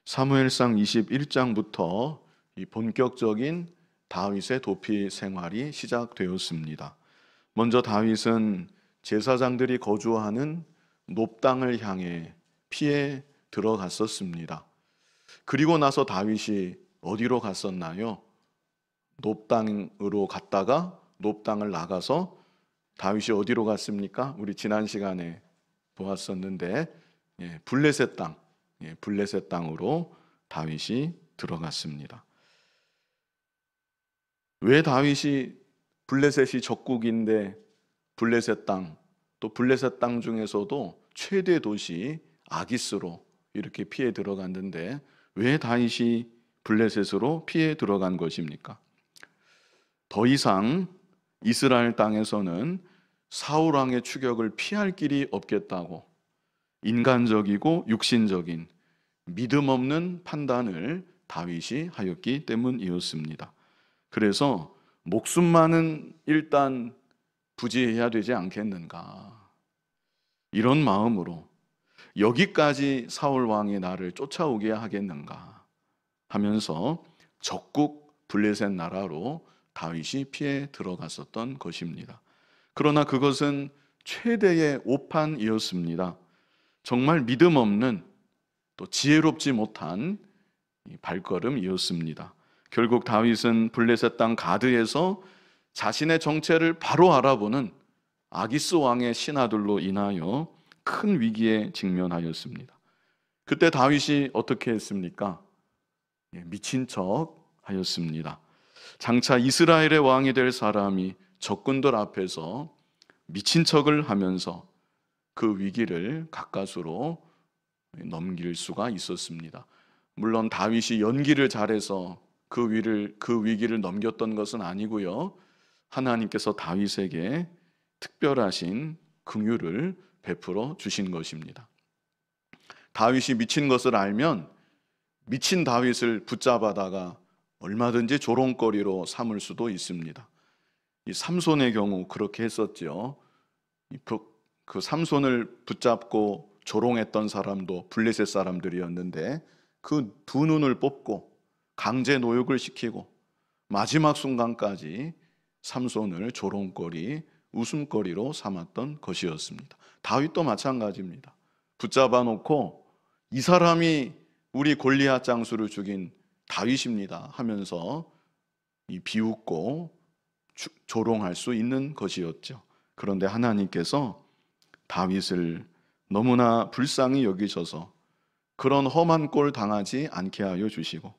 사무엘상 21장부터 이 본격적인 다윗의 도피 생활이 시작되었습니다. 먼저 다윗은 제사장들이 거주하는 놉 땅을 향해 피해 들어갔었습니다. 그리고 나서 다윗이 어디로 갔었나요? 놉 땅으로 갔다가 놉 땅을 나가서 다윗이 어디로 갔습니까? 우리 지난 시간에 보았었는데 블레셋 땅, 블레셋 땅으로 다윗이 들어갔습니다. 왜 다윗이 블레셋이 적국인데 블레셋 땅, 또 블레셋 땅 중에서도 최대 도시 아기스로 이렇게 피해 들어갔는데 왜 다윗이 블레셋으로 피해 들어간 것입니까? 더 이상 이스라엘 땅에서는 사울 왕의 추격을 피할 길이 없겠다고 인간적이고 육신적인 믿음 없는 판단을 다윗이 하였기 때문이었습니다. 그래서 목숨만은 일단 부지해야 되지 않겠는가, 이런 마음으로 여기까지 사울 왕이 나를 쫓아오게 하겠는가 하면서 적국 블레셋 나라로 다윗이 피해 들어갔었던 것입니다. 그러나 그것은 최대의 오판이었습니다. 정말 믿음 없는, 또 지혜롭지 못한 발걸음이었습니다. 결국 다윗은 블레셋 땅 가드에서 자신의 정체를 바로 알아보는 아기스 왕의 신하들로 인하여 큰 위기에 직면하였습니다. 그때 다윗이 어떻게 했습니까? 미친 척 하였습니다. 장차 이스라엘의 왕이 될 사람이 적군들 앞에서 미친 척을 하면서 그 위기를 가까스로 넘길 수가 있었습니다. 물론 다윗이 연기를 잘해서 그 위기를 넘겼던 것은 아니고요. 하나님께서 다윗에게 특별하신 긍휼을 베풀어 주신 것입니다. 다윗이 미친 것을 알면 미친 다윗을 붙잡아다가 얼마든지 조롱거리로 삼을 수도 있습니다. 이 삼손의 경우 그렇게 했었죠. 그 삼손을 붙잡고 조롱했던 사람도 블레셋 사람들이었는데 그 두 눈을 뽑고 강제 노역을 시키고 마지막 순간까지 삼손을 조롱거리, 웃음거리로 삼았던 것이었습니다. 다윗도 마찬가지입니다. 붙잡아 놓고 이 사람이 우리 골리앗 장수를 죽인 다윗입니다 하면서 비웃고 조롱할 수 있는 것이었죠. 그런데 하나님께서 다윗을 너무나 불쌍히 여기셔서 그런 험한 꼴 당하지 않게 하여 주시고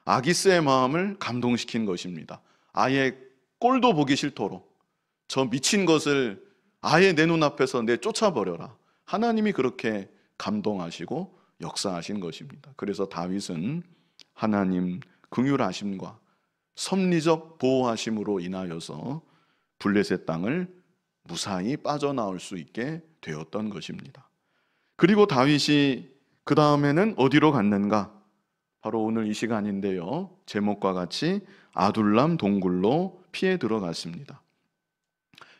아기스의 마음을 감동시킨 것입니다. 아예 꼴도 보기 싫도록 저 미친 것을 아예 내 눈앞에서 내쫓아버려라. 하나님이 그렇게 감동하시고 역사하신 것입니다. 그래서 다윗은 하나님 긍휼하심과 섭리적 보호하심으로 인하여서 블레셋 땅을 무사히 빠져나올 수 있게 되었던 것입니다. 그리고 다윗이 그 다음에는 어디로 갔는가? 바로 오늘 이 시간인데요. 제목과 같이 아둘람 동굴로 피해 들어갔습니다.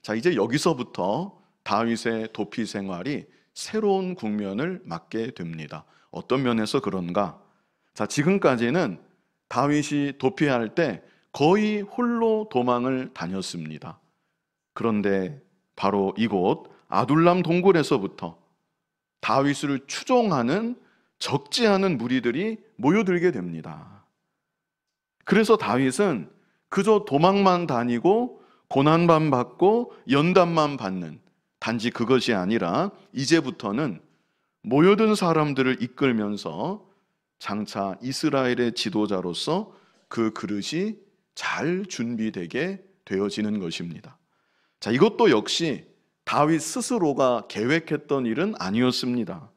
자, 이제 여기서부터 다윗의 도피 생활이 새로운 국면을 맞게 됩니다. 어떤 면에서 그런가? 자, 지금까지는 다윗이 도피할 때 거의 홀로 도망을 다녔습니다. 그런데 바로 이곳 아둘람 동굴에서부터 다윗을 추종하는 적지 않은 무리들이 모여들게 됩니다. 그래서 다윗은 그저 도망만 다니고 고난만 받고 연단만 받는, 단지 그것이 아니라 이제부터는 모여든 사람들을 이끌면서 장차 이스라엘의 지도자로서 그 그릇이 잘 준비되게 되어지는 것입니다. 자, 이것도 역시 다윗 스스로가 계획했던 일은 아니었습니다.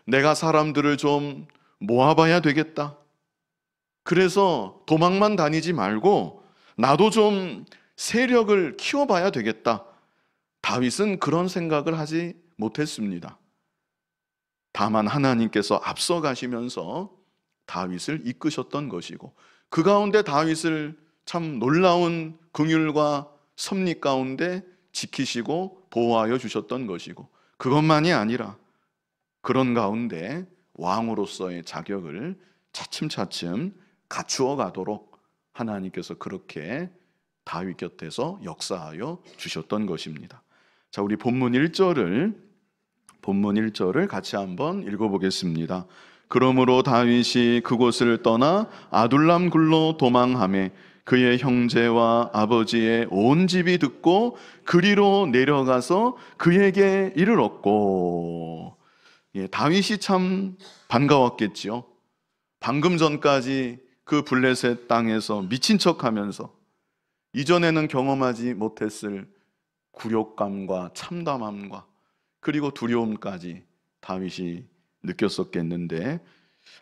내가 사람들을 좀 모아봐야 되겠다. 그래서 도망만 다니지 말고 나도 좀 세력을 키워봐야 되겠다. 다윗은 그런 생각을 하지 못했습니다. 다만 하나님께서 앞서 가시면서 다윗을 이끄셨던 것이고 그 가운데 다윗을 참 놀라운 긍휼과 섭리 가운데 지키시고 보호하여 주셨던 것이고, 그것만이 아니라 그런 가운데 왕으로서의 자격을 차츰차츰 갖추어 가도록 하나님께서 그렇게 다윗 곁에서 역사하여 주셨던 것입니다. 자, 우리 본문 1절을 같이 한번 읽어보겠습니다. 그러므로 다윗이 그곳을 떠나 아둘람 굴로 도망하매 그의 형제와 아버지의 온 집이 듣고 그리로 내려가서 그에게 이르렀고. 다윗이 참 반가웠겠지요. 방금 전까지 그 블레셋 땅에서 미친 척하면서 이전에는 경험하지 못했을 굴욕감과 참담함과 그리고 두려움까지 다윗이 느꼈었겠는데,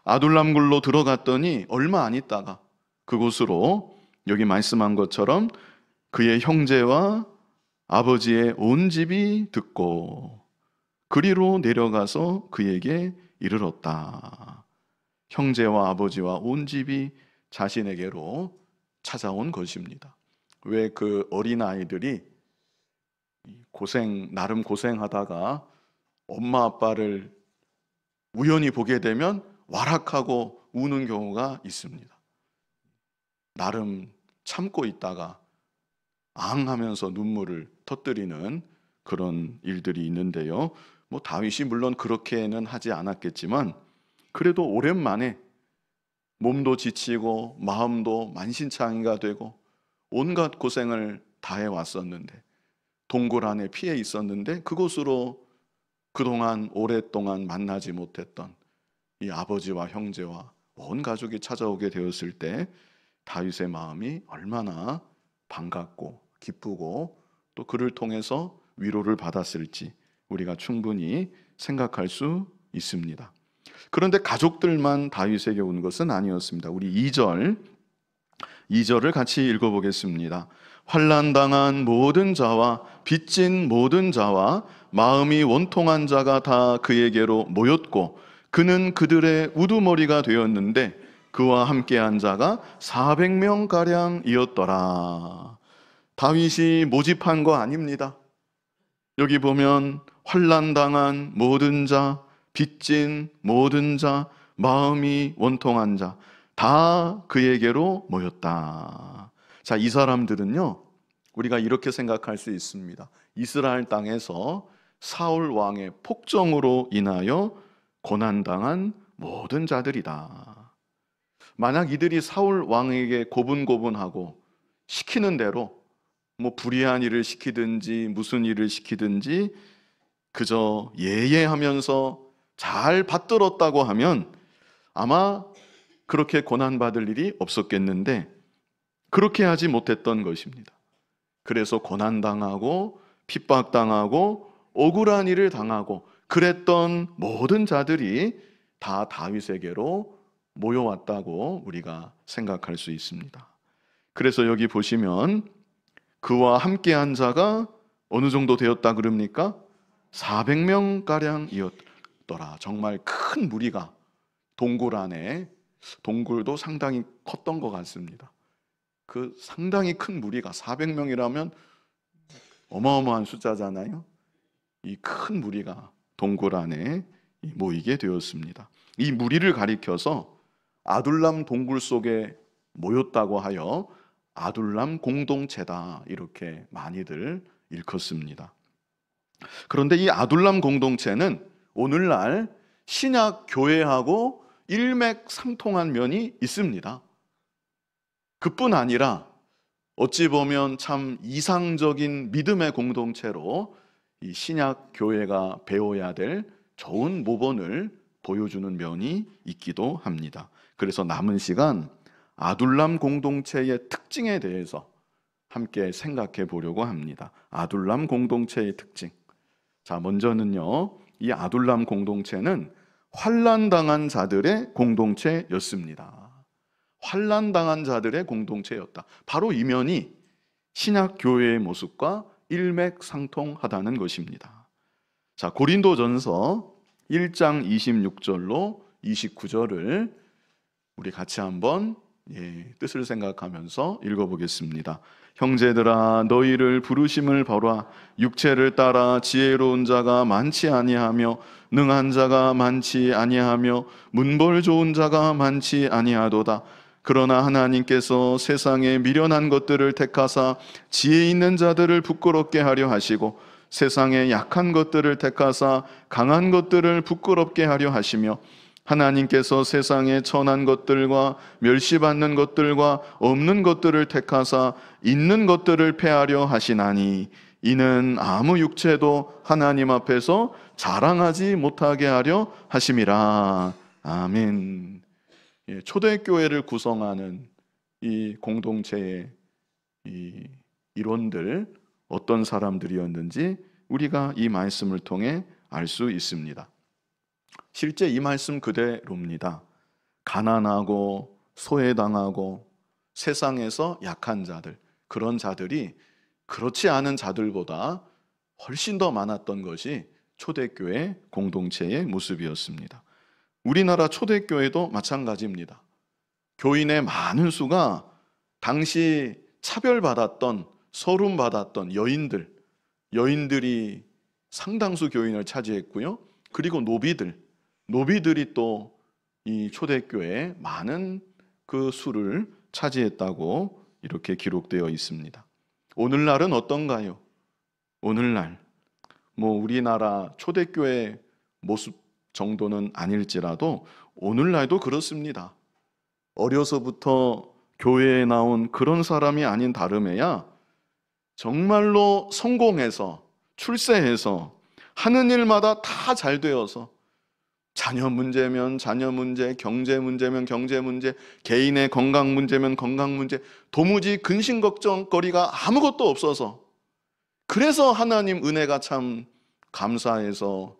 아둘람 굴로 들어갔더니 얼마 안 있다가 그곳으로 여기 말씀한 것처럼 그의 형제와 아버지의 온 집이 듣고 그리로 내려가서 그에게 이르렀다. 형제와 아버지와 온 집이 자신에게로 찾아온 것입니다. 왜 그 어린아이들이 나름 고생하다가 엄마 아빠를 우연히 보게 되면 와락하고 우는 경우가 있습니다. 나름 참고 있다가 앙 하면서 눈물을 터뜨리는 그런 일들이 있는데요. 다윗이 물론 그렇게는 하지 않았겠지만 그래도 오랜만에 몸도 지치고 마음도 만신창이가 되고 온갖 고생을 다해 왔었는데, 동굴 안에 피해 있었는데 그곳으로 그동안 오랫동안 만나지 못했던 이 아버지와 형제와 온 가족이 찾아오게 되었을 때 다윗의 마음이 얼마나 반갑고 기쁘고 또 그를 통해서 위로를 받았을지 우리가 충분히 생각할 수 있습니다. 그런데 가족들만 다윗에게 온 것은 아니었습니다. 우리 2절을 같이 읽어보겠습니다. 환난당한 모든 자와 빚진 모든 자와 마음이 원통한 자가 다 그에게로 모였고 그는 그들의 우두머리가 되었는데 그와 함께한 자가 400명가량이었더라. 다윗이 모집한 거 아닙니다. 여기 보면 환난당한 모든 자, 빚진 모든 자, 마음이 원통한 자 다 그에게로 모였다. 자, 이 사람들은요, 우리가 이렇게 생각할 수 있습니다. 이스라엘 땅에서 사울 왕의 폭정으로 인하여 고난당한 모든 자들이다. 만약 이들이 사울 왕에게 고분고분하고 시키는 대로 불의한 일을 시키든지 무슨 일을 시키든지 그저 예예하면서 잘 받들었다고 하면 아마 그렇게 고난받을 일이 없었겠는데 그렇게 하지 못했던 것입니다. 그래서 고난당하고 핍박당하고 억울한 일을 당하고 그랬던 모든 자들이 다 다윗에게로 모여왔다고 우리가 생각할 수 있습니다. 그래서 여기 보시면 그와 함께한 자가 어느 정도 되었다 그럽니까? 400명가량이었더라. 정말 큰 무리가 동굴 안에, 동굴도 상당히 컸던 것 같습니다. 그 상당히 큰 무리가 400명이라면 어마어마한 숫자잖아요. 이 큰 무리가 동굴 안에 모이게 되었습니다. 이 무리를 가리켜서 아둘람 동굴 속에 모였다고 하여 아둘람 공동체다 이렇게 많이들 일컫습니다. 그런데 이 아둘람 공동체는 오늘날 신약 교회하고 일맥상통한 면이 있습니다. 그뿐 아니라 어찌 보면 참 이상적인 믿음의 공동체로 이 신약 교회가 배워야 될 좋은 모본을 보여주는 면이 있기도 합니다. 그래서 남은 시간 아둘람 공동체의 특징에 대해서 함께 생각해 보려고 합니다. 아둘람 공동체의 특징. 자, 먼저는요, 이 아둘람 공동체는 환난당한 자들의 공동체였습니다. 환난당한 자들의 공동체였다. 바로 이 면이 신약 교회의 모습과 일맥상통하다는 것입니다. 자, 고린도전서 1장 26절로 29절을 우리 같이 한번 뜻을 생각하면서 읽어보겠습니다. 형제들아 너희를 부르심을 보라. 육체를 따라 지혜로운 자가 많지 아니하며 능한 자가 많지 아니하며 문벌 좋은 자가 많지 아니하도다. 그러나 하나님께서 세상에 미련한 것들을 택하사 지혜 있는 자들을 부끄럽게 하려 하시고 세상에 약한 것들을 택하사 강한 것들을 부끄럽게 하려 하시며 하나님께서 세상에 천한 것들과 멸시받는 것들과 없는 것들을 택하사 있는 것들을 패하려 하시나니 이는 아무 육체도 하나님 앞에서 자랑하지 못하게 하려 하심이라. 아멘. 초대교회를 구성하는 이 공동체의 이 일원들 어떤 사람들이었는지 우리가 이 말씀을 통해 알 수 있습니다. 실제 이 말씀 그대로입니다. 가난하고 소외당하고 세상에서 약한 자들, 그런 자들이 그렇지 않은 자들보다 훨씬 더 많았던 것이 초대교회 공동체의 모습이었습니다. 우리나라 초대교회도 마찬가지입니다. 교인의 많은 수가 당시 차별받았던, 서름받았던 여인들이 상당수 교인을 차지했고요. 그리고 노비들이 또 이 초대교회에 많은 그 수를 차지했다고 이렇게 기록되어 있습니다. 오늘날은 어떤가요? 오늘날 우리나라 초대교회 모습 정도는 아닐지라도 오늘날도 그렇습니다. 어려서부터 교회에 나온 그런 사람이 아닌 다름에야 정말로 성공해서 출세해서 하는 일마다 다 잘 되어서 자녀 문제면 자녀 문제, 경제 문제면 경제 문제, 개인의 건강 문제면 건강 문제, 도무지 근심 걱정거리가 아무것도 없어서 그래서 하나님 은혜가 참 감사해서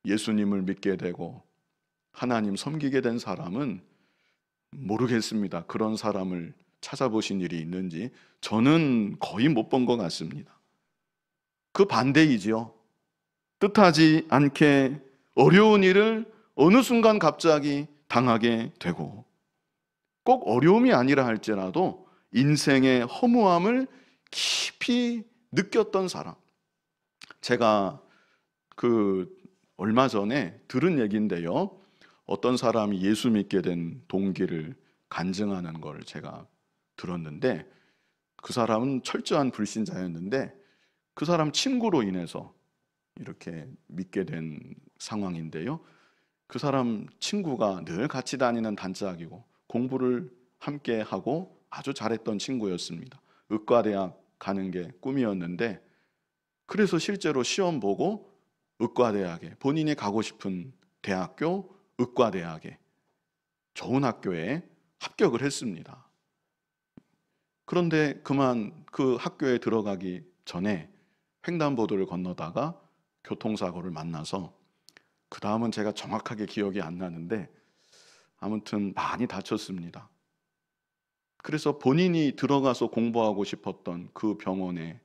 예수님을 믿게 되고 하나님 섬기게 된 사람은 모르겠습니다. 그런 사람을 찾아보신 일이 있는지 저는 거의 못 본 것 같습니다. 그 반대이지요. 뜻하지 않게 어려운 일을 어느 순간 갑자기 당하게 되고 꼭 어려움이 아니라 할지라도 인생의 허무함을 깊이 느꼈던 사람. 제가 얼마 전에 들은 얘기인데요. 어떤 사람이 예수 믿게 된 동기를 간증하는 걸 제가 들었는데 그 사람은 철저한 불신자였는데 그 사람 친구로 인해서 이렇게 믿게 된 상황인데요. 그 사람 친구가 늘 같이 다니는 단짝이고 공부를 함께 하고 아주 잘했던 친구였습니다. 의과대학 가는 게 꿈이었는데 그래서 실제로 시험 보고 의과대학에 본인이 가고 싶은 대학교 의과대학에 좋은 학교에 합격을 했습니다. 그런데 그만 그 학교에 들어가기 전에 횡단보도를 건너다가 교통사고를 만나서 그 다음은 제가 정확하게 기억이 안 나는데 아무튼 많이 다쳤습니다. 그래서 본인이 들어가서 공부하고 싶었던 그 병원에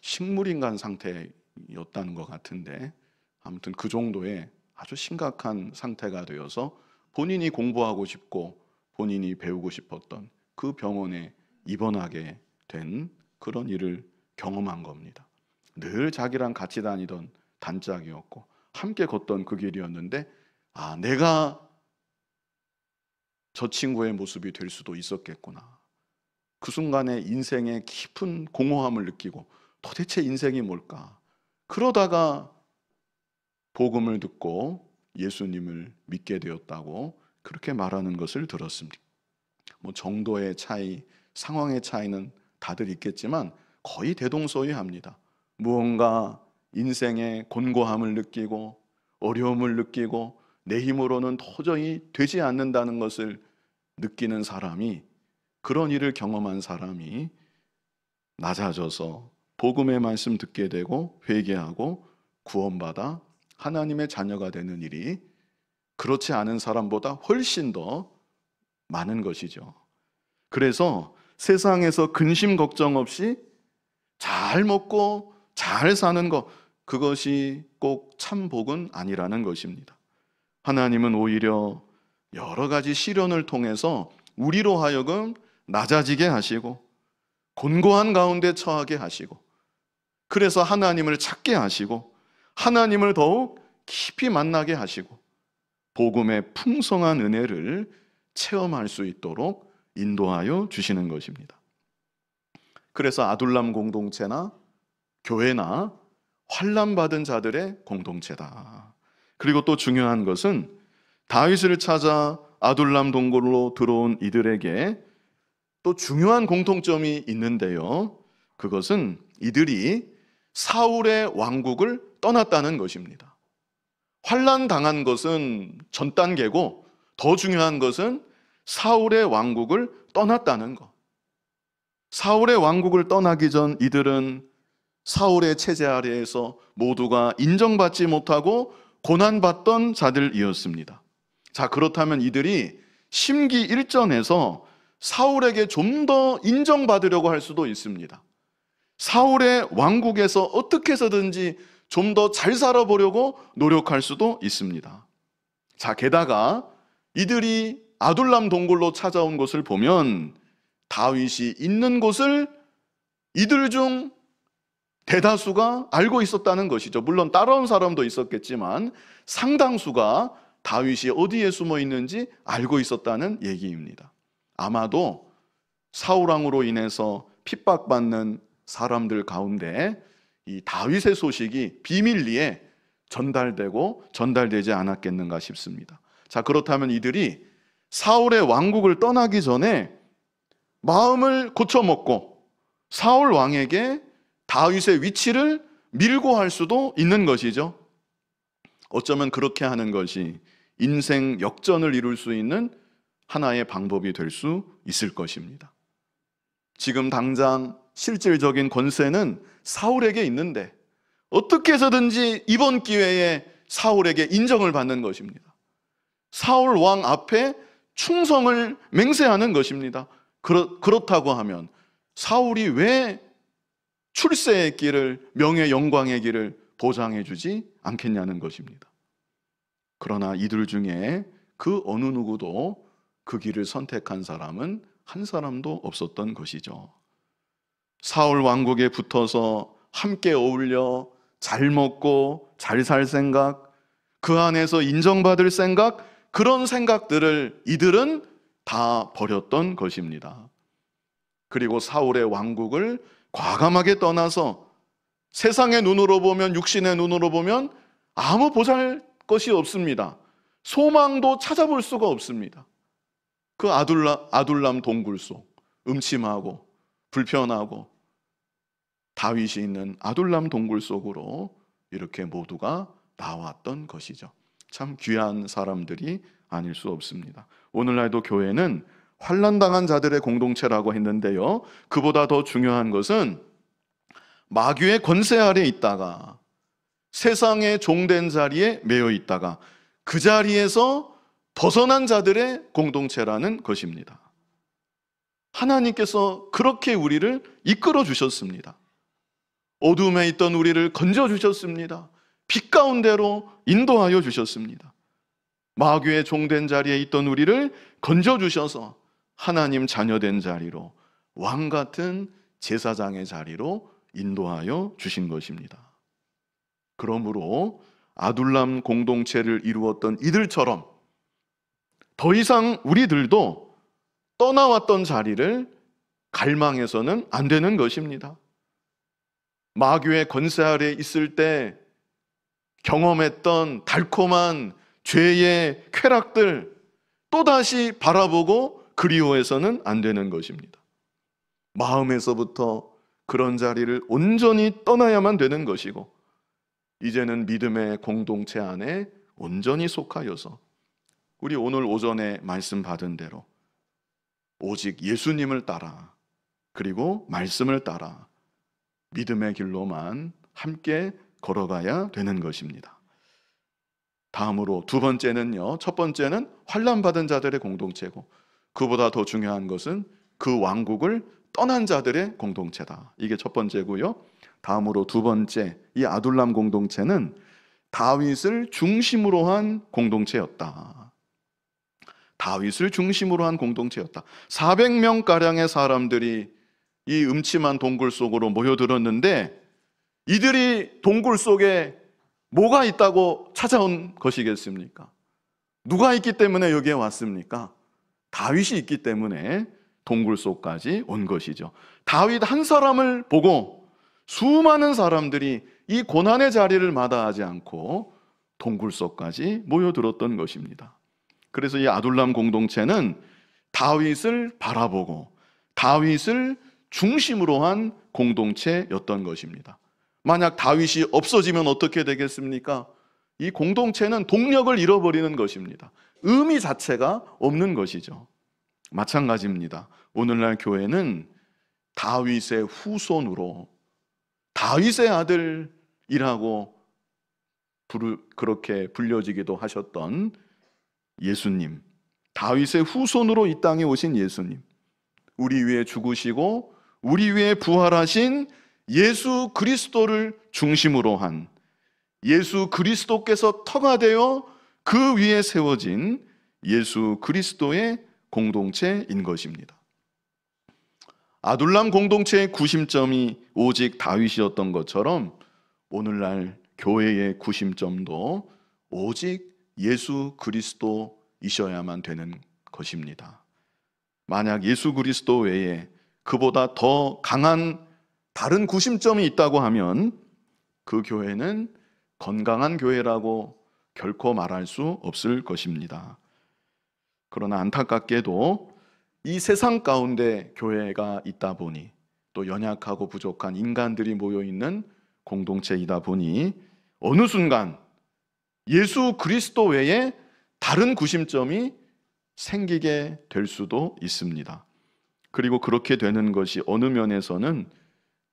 식물인간 상태였다는 것 같은데 아무튼 그 정도의 아주 심각한 상태가 되어서 본인이 공부하고 싶고 본인이 배우고 싶었던 그 병원에 입원하게 된 그런 일을 경험한 겁니다. 늘 자기랑 같이 다니던 단짝이었고 함께 걷던 그 길이었는데 내가 저 친구의 모습이 될 수도 있었겠구나. 그 순간에 인생의 깊은 공허함을 느끼고 도대체 인생이 뭘까? 그러다가 복음을 듣고 예수님을 믿게 되었다고 그렇게 말하는 것을 들었습니다. 정도의 차이, 상황의 차이는 다들 있겠지만 거의 대동소이합니다. 무언가 인생의 곤고함을 느끼고 어려움을 느끼고 내 힘으로는 도저히 되지 않는다는 것을 느끼는 사람이, 그런 일을 경험한 사람이 낮아져서 복음의 말씀 듣게 되고 회개하고 구원받아 하나님의 자녀가 되는 일이 그렇지 않은 사람보다 훨씬 더 많은 것이죠. 그래서 세상에서 근심 걱정 없이 잘 먹고 잘 사는 것, 그것이 꼭 참 복은 아니라는 것입니다. 하나님은 오히려 여러 가지 시련을 통해서 우리로 하여금 낮아지게 하시고 곤고한 가운데 처하게 하시고, 그래서 하나님을 찾게 하시고 하나님을 더욱 깊이 만나게 하시고 복음의 풍성한 은혜를 체험할 수 있도록 인도하여 주시는 것입니다. 그래서 아둘람 공동체나 교회나 환난받은 자들의 공동체다. 그리고 또 중요한 것은 다윗을 찾아 아둘람 동굴로 들어온 이들에게 또 중요한 공통점이 있는데요, 그것은 이들이 사울의 왕국을 떠났다는 것입니다. 환난 당한 것은 전 단계고 더 중요한 것은 사울의 왕국을 떠났다는 것. 사울의 왕국을 떠나기 전 이들은 사울의 체제 아래에서 모두가 인정받지 못하고 고난받던 자들이었습니다. 자, 그렇다면 이들이 심기 1전에서 사울에게 좀 더 인정받으려고 할 수도 있습니다. 사울의 왕국에서 어떻게 해서든지 좀 더 잘 살아보려고 노력할 수도 있습니다. 자, 게다가 이들이 아둘람 동굴로 찾아온 것을 보면 다윗이 있는 곳을 이들 중 대다수가 알고 있었다는 것이죠. 물론 따라온 사람도 있었겠지만 상당수가 다윗이 어디에 숨어 있는지 알고 있었다는 얘기입니다. 아마도 사울왕으로 인해서 핍박받는 사람들 가운데 이 다윗의 소식이 비밀리에 전달되고 전달되지 않았겠는가 싶습니다. 자, 그렇다면 이들이 사울의 왕국을 떠나기 전에 마음을 고쳐먹고 사울 왕에게 다윗의 위치를 밀고 할 수도 있는 것이죠. 어쩌면 그렇게 하는 것이 인생 역전을 이룰 수 있는 하나의 방법이 될 수 있을 것입니다. 지금 당장 실질적인 권세는 사울에게 있는데 어떻게 해서든지 이번 기회에 사울에게 인정을 받는 것입니다. 사울 왕 앞에 충성을 맹세하는 것입니다. 그렇다고 하면 사울이 왜 출세의 길을, 명예 영광의 길을 보장해 주지 않겠냐는 것입니다. 그러나 이들 중에 그 어느 누구도 그 길을 선택한 사람은 한 사람도 없었던 것이죠. 사울 왕국에 붙어서 함께 어울려 잘 먹고 잘 살 생각, 그 안에서 인정받을 생각, 그런 생각들을 이들은 다 버렸던 것입니다. 그리고 사울의 왕국을 과감하게 떠나서 세상의 눈으로 보면, 육신의 눈으로 보면 아무 보잘 것이 없습니다. 소망도 찾아볼 수가 없습니다. 그 아둘람 동굴 속 음침하고 불편하고 다윗이 있는 아둘람 동굴 속으로 이렇게 모두가 나왔던 것이죠. 참 귀한 사람들이 아닐 수 없습니다. 오늘날도 교회는 환난당한 자들의 공동체라고 했는데요, 그보다 더 중요한 것은 마귀의 권세 아래 있다가 세상의 종된 자리에 매여 있다가 그 자리에서 벗어난 자들의 공동체라는 것입니다. 하나님께서 그렇게 우리를 이끌어 주셨습니다. 어둠에 있던 우리를 건져 주셨습니다. 빛 가운데로 인도하여 주셨습니다. 마귀의 종된 자리에 있던 우리를 건져 주셔서 하나님 자녀된 자리로, 왕 같은 제사장의 자리로 인도하여 주신 것입니다. 그러므로 아둘람 공동체를 이루었던 이들처럼 더 이상 우리들도 떠나왔던 자리를 갈망해서는 안 되는 것입니다. 마귀의 권세 아래 있을 때 경험했던 달콤한 죄의 쾌락들 또다시 바라보고 그리워해서는 안 되는 것입니다. 마음에서부터 그런 자리를 온전히 떠나야만 되는 것이고, 이제는 믿음의 공동체 안에 온전히 속하여서 우리 오늘 오전에 말씀 받은 대로 오직 예수님을 따라, 그리고 말씀을 따라 믿음의 길로만 함께 걸어가야 되는 것입니다. 다음으로 두 번째는요, 첫 번째는 환난받은 자들의 공동체고, 그보다 더 중요한 것은 그 왕국을 떠난 자들의 공동체다. 이게 첫 번째고요. 다음으로 두 번째, 이 아둘람 공동체는 다윗을 중심으로 한 공동체였다. 다윗을 중심으로 한 공동체였다. 400명가량의 사람들이 이 음침한 동굴 속으로 모여들었는데, 이들이 동굴 속에 뭐가 있다고 찾아온 것이겠습니까? 누가 있기 때문에 여기에 왔습니까? 다윗이 있기 때문에 동굴 속까지 온 것이죠. 다윗 한 사람을 보고 수많은 사람들이 이 고난의 자리를 마다하지 않고 동굴 속까지 모여들었던 것입니다. 그래서 이 아둘람 공동체는 다윗을 바라보고 다윗을 중심으로 한 공동체였던 것입니다. 만약 다윗이 없어지면 어떻게 되겠습니까? 이 공동체는 동력을 잃어버리는 것입니다. 의미 자체가 없는 것이죠. 마찬가지입니다. 오늘날 교회는 다윗의 후손으로 다윗의 아들이라고 그렇게 불려지기도 하셨던 예수님, 다윗의 후손으로 이 땅에 오신 예수님, 우리 위해 죽으시고 우리 위해 부활하신 예수 그리스도를 중심으로 한, 예수 그리스도께서 터가 되어 그 위에 세워진 예수 그리스도의 공동체인 것입니다. 아둘람 공동체의 구심점이 오직 다윗이었던 것처럼 오늘날 교회의 구심점도 오직 예수 그리스도이셔야만 되는 것입니다. 만약 예수 그리스도 외에 그보다 더 강한 다른 구심점이 있다고 하면 그 교회는 건강한 교회라고 결코 말할 수 없을 것입니다. 그러나 안타깝게도 이 세상 가운데 교회가 있다 보니, 또 연약하고 부족한 인간들이 모여있는 공동체이다 보니 어느 순간 예수 그리스도 외에 다른 구심점이 생기게 될 수도 있습니다. 그리고 그렇게 되는 것이 어느 면에서는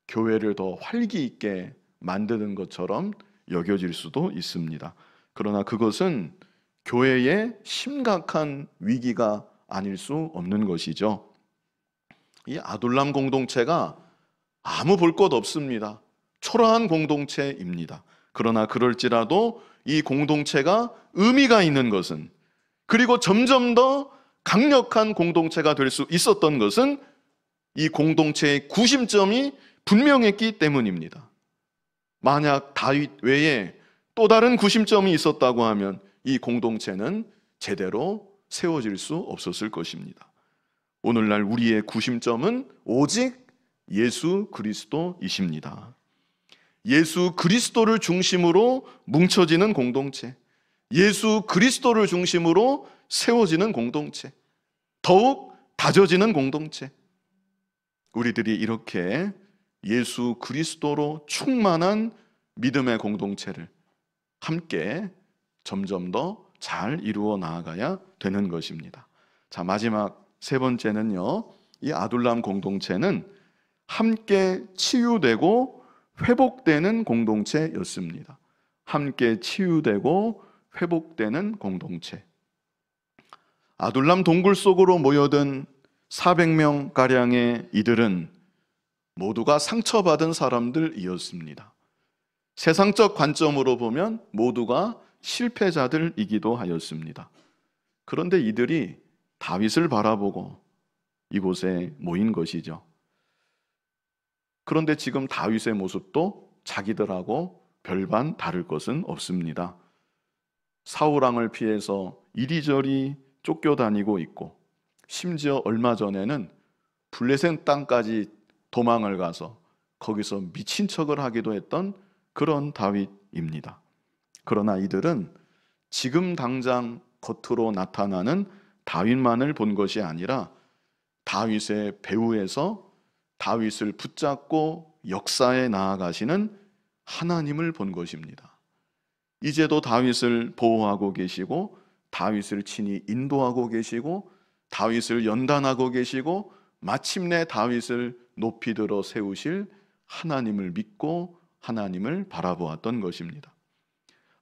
교회를 더 활기 있게 만드는 것처럼 여겨질 수도 있습니다. 그러나 그것은 교회의 심각한 위기가 아닐 수 없는 것이죠. 이 아둘람 공동체가 아무 볼 것 없습니다. 초라한 공동체입니다. 그러나 그럴지라도 이 공동체가 의미가 있는 것은, 그리고 점점 더 강력한 공동체가 될 수 있었던 것은 이 공동체의 구심점이 분명했기 때문입니다. 만약 다윗 외에 또 다른 구심점이 있었다고 하면 이 공동체는 제대로 세워질 수 없었을 것입니다. 오늘날 우리의 구심점은 오직 예수 그리스도이십니다. 예수 그리스도를 중심으로 뭉쳐지는 공동체, 예수 그리스도를 중심으로 세워지는 공동체, 더욱 다져지는 공동체, 우리들이 이렇게 예수 그리스도로 충만한 믿음의 공동체를 함께 점점 더 잘 이루어 나아가야 되는 것입니다. 자, 마지막 세 번째는요, 이 아둘람 공동체는 함께 치유되고 회복되는 공동체였습니다. 함께 치유되고 회복되는 공동체. 아둘람 동굴 속으로 모여든 400명가량의 이들은 모두가 상처받은 사람들이었습니다. 세상적 관점으로 보면 모두가 실패자들이기도 하였습니다. 그런데 이들이 다윗을 바라보고 이곳에 모인 것이죠. 그런데 지금 다윗의 모습도 자기들하고 별반 다를 것은 없습니다. 사울왕을 피해서 이리저리 쫓겨다니고 있고, 심지어 얼마 전에는 블레셋 땅까지 도망을 가서 거기서 미친 척을 하기도 했던 그런 다윗입니다. 그러나 이들은 지금 당장 겉으로 나타나는 다윗만을 본 것이 아니라 다윗의 배후에서 다윗을 붙잡고 역사에 나아가시는 하나님을 본 것입니다. 이제도 다윗을 보호하고 계시고 다윗을 친히 인도하고 계시고 다윗을 연단하고 계시고 마침내 다윗을 높이 들어 세우실 하나님을 믿고 하나님을 바라보았던 것입니다.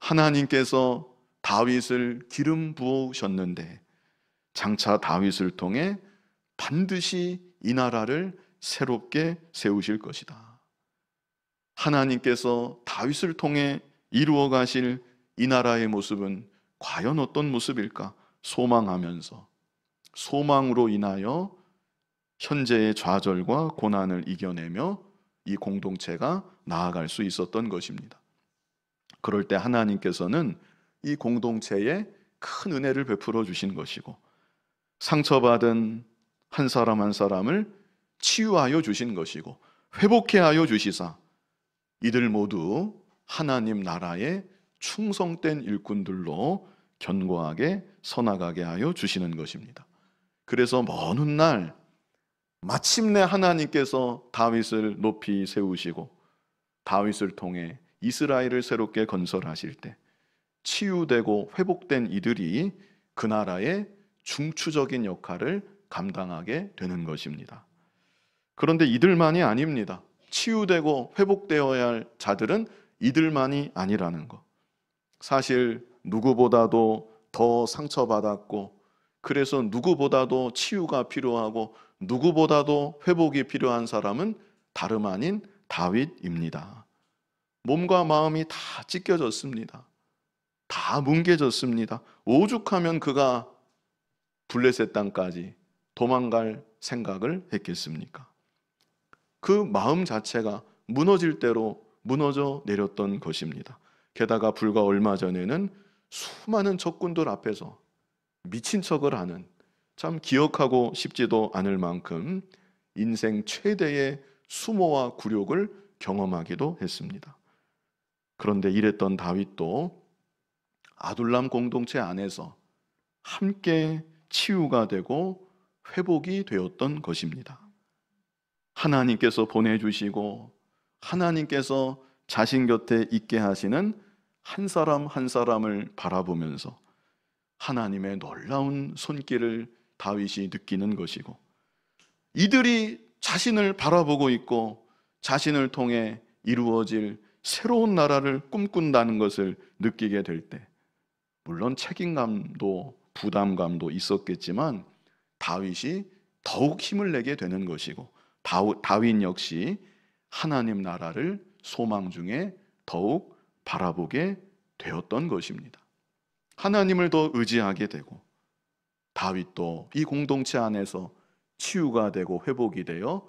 하나님께서 다윗을 기름 부으셨는데 장차 다윗을 통해 반드시 이 나라를 새롭게 세우실 것이다. 하나님께서 다윗을 통해 이루어 가실 이 나라의 모습은 과연 어떤 모습일까 소망하면서 소망으로 인하여 현재의 좌절과 고난을 이겨내며 이 공동체가 나아갈 수 있었던 것입니다. 그럴 때 하나님께서는 이 공동체에 큰 은혜를 베풀어 주신 것이고, 상처받은 한 사람 한 사람을 치유하여 주신 것이고, 회복해 하여 주시사 이들 모두 하나님 나라의 충성된 일꾼들로 견고하게 서나가게 하여 주시는 것입니다. 그래서 먼 훗날 마침내 하나님께서 다윗을 높이 세우시고 다윗을 통해 이스라엘을 새롭게 건설하실 때 치유되고 회복된 이들이 그 나라의 중추적인 역할을 감당하게 되는 것입니다. 그런데 이들만이 아닙니다. 치유되고 회복되어야 할 자들은 이들만이 아니라는 것. 사실 누구보다도 더 상처받았고, 그래서 누구보다도 치유가 필요하고 누구보다도 회복이 필요한 사람은 다름 아닌 다윗입니다. 몸과 마음이 다 찢겨졌습니다. 다 뭉개졌습니다. 오죽하면 그가 블레셋 땅까지 도망갈 생각을 했겠습니까? 그 마음 자체가 무너질 대로 무너져 내렸던 것입니다. 게다가 불과 얼마 전에는 수많은 적군들 앞에서 미친 척을 하는, 참 기억하고 싶지도 않을 만큼 인생 최대의 수모와 굴욕을 경험하기도 했습니다. 그런데 이랬던 다윗도 아둘람 공동체 안에서 함께 치유가 되고 회복이 되었던 것입니다. 하나님께서 보내주시고 하나님께서 자신 곁에 있게 하시는 한 사람 한 사람을 바라보면서 하나님의 놀라운 손길을 다윗이 느끼는 것이고, 이들이 자신을 바라보고 있고 자신을 통해 이루어질 새로운 나라를 꿈꾼다는 것을 느끼게 될 때, 물론 책임감도 부담감도 있었겠지만 다윗이 더욱 힘을 내게 되는 것이고, 다윗 역시 하나님 나라를 소망 중에 더욱 바라보게 되었던 것입니다. 하나님을 더 의지하게 되고, 다윗도 이 공동체 안에서 치유가 되고 회복이 되어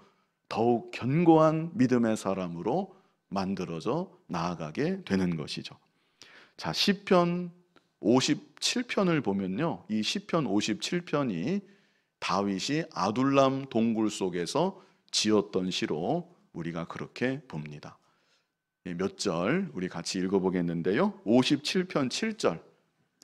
더욱 견고한 믿음의 사람으로 만들어져 나아가게 되는 것이죠. 자, 시편 57편을 보면요, 이 시편 57편이 다윗이 아둘람 동굴 속에서 지었던 시로 우리가 그렇게 봅니다. 몇 절 우리 같이 읽어보겠는데요, 57편 7절,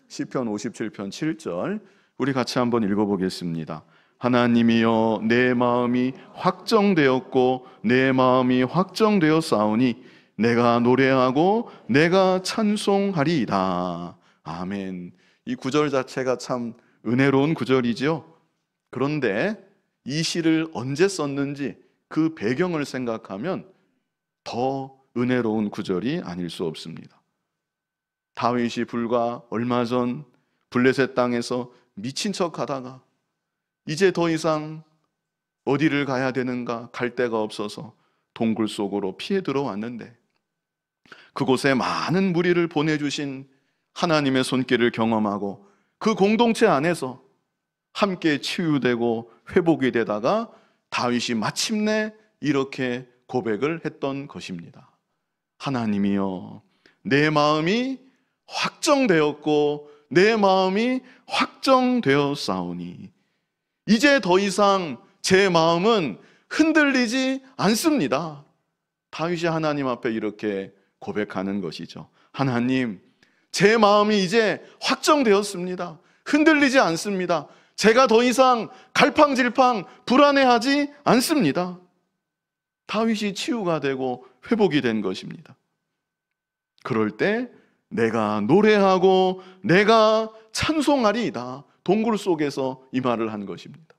시편 57편 7절 우리 같이 한번 읽어보겠습니다. 하나님이여, 내 마음이 확정되었고 내 마음이 확정되었사오니 내가 노래하고 내가 찬송하리이다. 아멘. 이 구절 자체가 참 은혜로운 구절이죠. 그런데 이 시를 언제 썼는지 그 배경을 생각하면 더 은혜로운 구절이 아닐 수 없습니다. 다윗이 불과 얼마 전 블레셋 땅에서 미친 척 하다가 이제 더 이상 어디를 가야 되는가 갈 데가 없어서 동굴 속으로 피해 들어왔는데, 그곳에 많은 무리를 보내주신 하나님의 손길을 경험하고 그 공동체 안에서 함께 치유되고 회복이 되다가 다윗이 마침내 이렇게 고백을 했던 것입니다. 하나님이여, 내 마음이 확정되었고 내 마음이 확정되었사오니 이제 더 이상 제 마음은 흔들리지 않습니다. 다윗이 하나님 앞에 이렇게 고백하는 것이죠. 하나님, 제 마음이 이제 확정되었습니다. 흔들리지 않습니다. 제가 더 이상 갈팡질팡 불안해하지 않습니다. 다윗이 치유가 되고 회복이 된 것입니다. 그럴 때 내가 노래하고 내가 찬송하리이다. 동굴 속에서 이 말을 한 것입니다.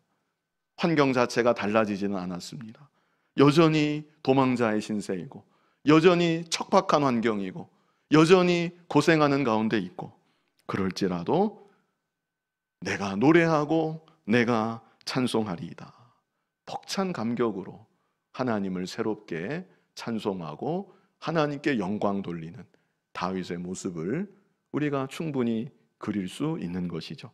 환경 자체가 달라지지는 않았습니다. 여전히 도망자의 신세이고 여전히 척박한 환경이고 여전히 고생하는 가운데 있고, 그럴지라도 내가 노래하고 내가 찬송하리이다. 벅찬 감격으로 하나님을 새롭게 찬송하고 하나님께 영광 돌리는 다윗의 모습을 우리가 충분히 그릴 수 있는 것이죠.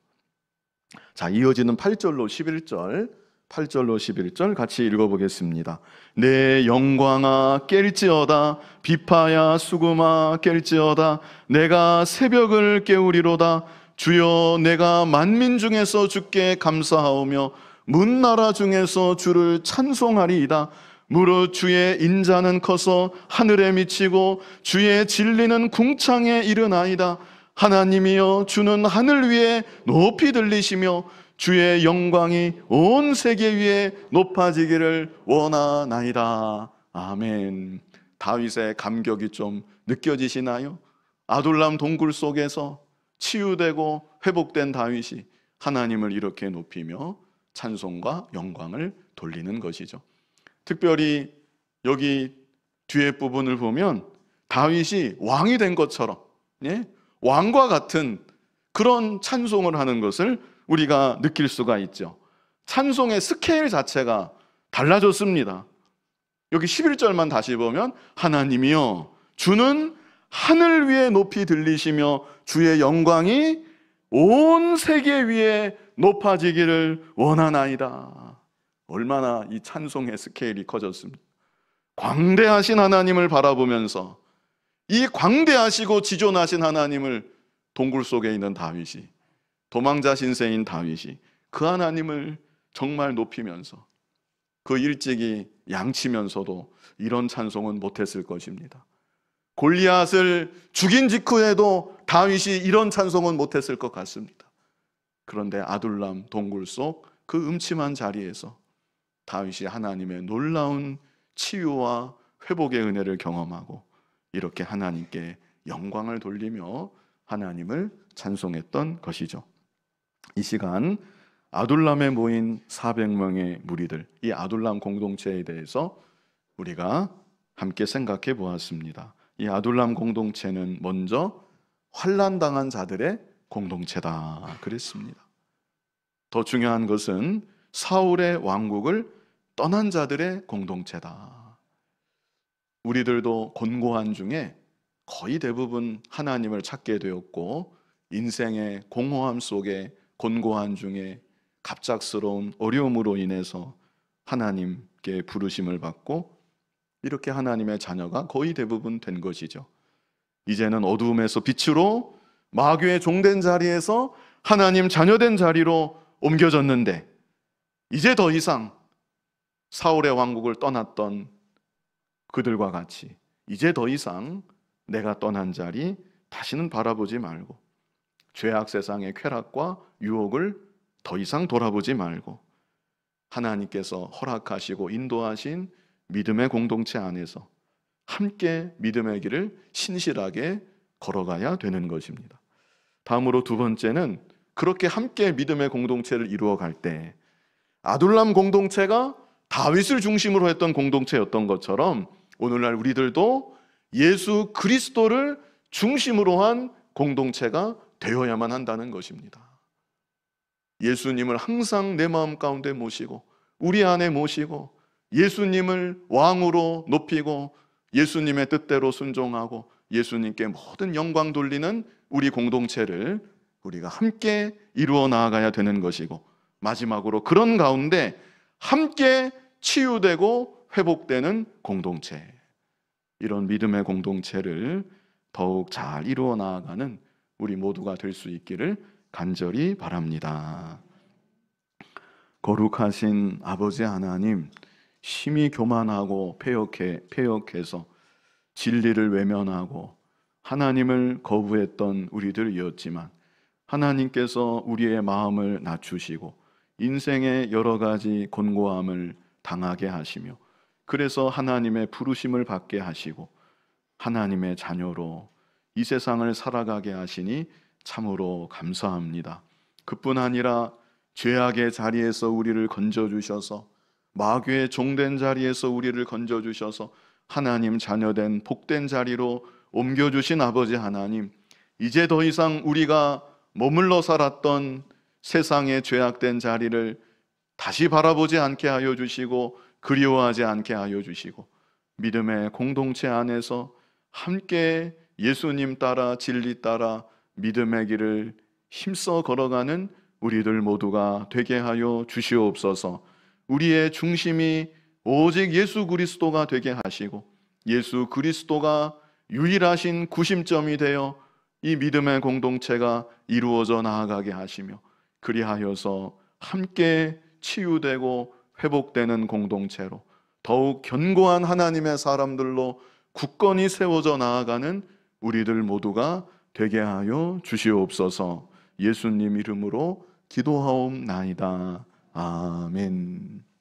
자, 이어지는 8절로 11절, 8절로 11절 같이 읽어보겠습니다. 내 영광아 깰지어다, 비파야 수금아 깰지어다. 내가 새벽을 깨우리로다. 주여, 내가 만민 중에서 주께 감사하오며 문나라 중에서 주를 찬송하리이다. 무릇 주의 인자는 커서 하늘에 미치고 주의 진리는 궁창에 이르나이다. 하나님이여, 주는 하늘 위에 높이 들리시며 주의 영광이 온 세계 위에 높아지기를 원하나이다. 아멘. 다윗의 감격이 좀 느껴지시나요? 아둘람 동굴 속에서 치유되고 회복된 다윗이 하나님을 이렇게 높이며 찬송과 영광을 돌리는 것이죠. 특별히 여기 뒤에 부분을 보면 다윗이 왕이 된 것처럼, 왕과 같은 그런 찬송을 하는 것을 우리가 느낄 수가 있죠. 찬송의 스케일 자체가 달라졌습니다. 여기 11절만 다시 보면 하나님이여, 주는 하늘 위에 높이 들리시며 주의 영광이 온 세계 위에 높아지기를 원하나이다. 얼마나 이 찬송의 스케일이 커졌습니다. 광대하신 하나님을 바라보면서 이 광대하시고 지존하신 하나님을 동굴 속에 있는 다윗이, 도망자 신세인 다윗이 그 하나님을 정말 높이면서 그 일찍이 양치면서도 이런 찬송은 못했을 것입니다. 골리앗을 죽인 직후에도 다윗이 이런 찬송은 못했을 것 같습니다. 그런데 아둘람 동굴 속 그 음침한 자리에서 다윗이 하나님의 놀라운 치유와 회복의 은혜를 경험하고 이렇게 하나님께 영광을 돌리며 하나님을 찬송했던 것이죠. 이 시간 아둘람에 모인 400명의 무리들, 이 아둘람 공동체에 대해서 우리가 함께 생각해 보았습니다. 이 아둘람 공동체는 먼저 환난당한 자들의 공동체다 그랬습니다. 더 중요한 것은 사울의 왕국을 떠난 자들의 공동체다. 우리들도 곤고한 중에 거의 대부분 하나님을 찾게 되었고, 인생의 공허함 속에 곤고한 중에 갑작스러운 어려움으로 인해서 하나님께 부르심을 받고 이렇게 하나님의 자녀가 거의 대부분 된 것이죠. 이제는 어두움에서 빛으로, 마귀의 종된 자리에서 하나님 자녀된 자리로 옮겨졌는데, 이제 더 이상 사울의 왕국을 떠났던 그들과 같이 이제 더 이상 내가 떠난 자리 다시는 바라보지 말고, 죄악 세상의 쾌락과 유혹을 더 이상 돌아보지 말고, 하나님께서 허락하시고 인도하신 믿음의 공동체 안에서 함께 믿음의 길을 신실하게 걸어가야 되는 것입니다. 다음으로 두 번째는, 그렇게 함께 믿음의 공동체를 이루어갈 때 아둘람 공동체가 다윗을 중심으로 했던 공동체였던 것처럼 오늘날 우리들도 예수 그리스도를 중심으로 한 공동체가 되어야만 한다는 것입니다. 예수님을 항상 내 마음 가운데 모시고 우리 안에 모시고 예수님을 왕으로 높이고 예수님의 뜻대로 순종하고 예수님께 모든 영광 돌리는 우리 공동체를 우리가 함께 이루어 나아가야 되는 것이고, 마지막으로 그런 가운데 함께 치유되고 회복되는 공동체, 이런 믿음의 공동체를 더욱 잘 이루어 나아가는 우리 모두가 될 수 있기를 간절히 바랍니다. 거룩하신 아버지 하나님, 심히 교만하고 패역해서 진리를 외면하고 하나님을 거부했던 우리들이었지만 하나님께서 우리의 마음을 낮추시고 인생의 여러 가지 곤고함을 당하게 하시며, 그래서 하나님의 부르심을 받게 하시고 하나님의 자녀로 이 세상을 살아가게 하시니 참으로 감사합니다. 그뿐 아니라 죄악의 자리에서 우리를 건져주셔서, 마귀의 종된 자리에서 우리를 건져주셔서 하나님 자녀된 복된 자리로 옮겨주신 아버지 하나님, 이제 더 이상 우리가 머물러 살았던 세상의 죄악된 자리를 다시 바라보지 않게 하여 주시고 그리워하지 않게 하여 주시고, 믿음의 공동체 안에서 함께 예수님 따라 진리 따라 믿음의 길을 힘써 걸어가는 우리들 모두가 되게 하여 주시옵소서. 우리의 중심이 오직 예수 그리스도가 되게 하시고 예수 그리스도가 유일하신 구심점이 되어 이 믿음의 공동체가 이루어져 나아가게 하시며 그리하여서 함께 치유되고 회복되는 공동체로 더욱 견고한 하나님의 사람들로 굳건히 세워져 나아가는 우리들 모두가 되게 하여 주시옵소서. 예수님 이름으로 기도하옵나이다. 아멘.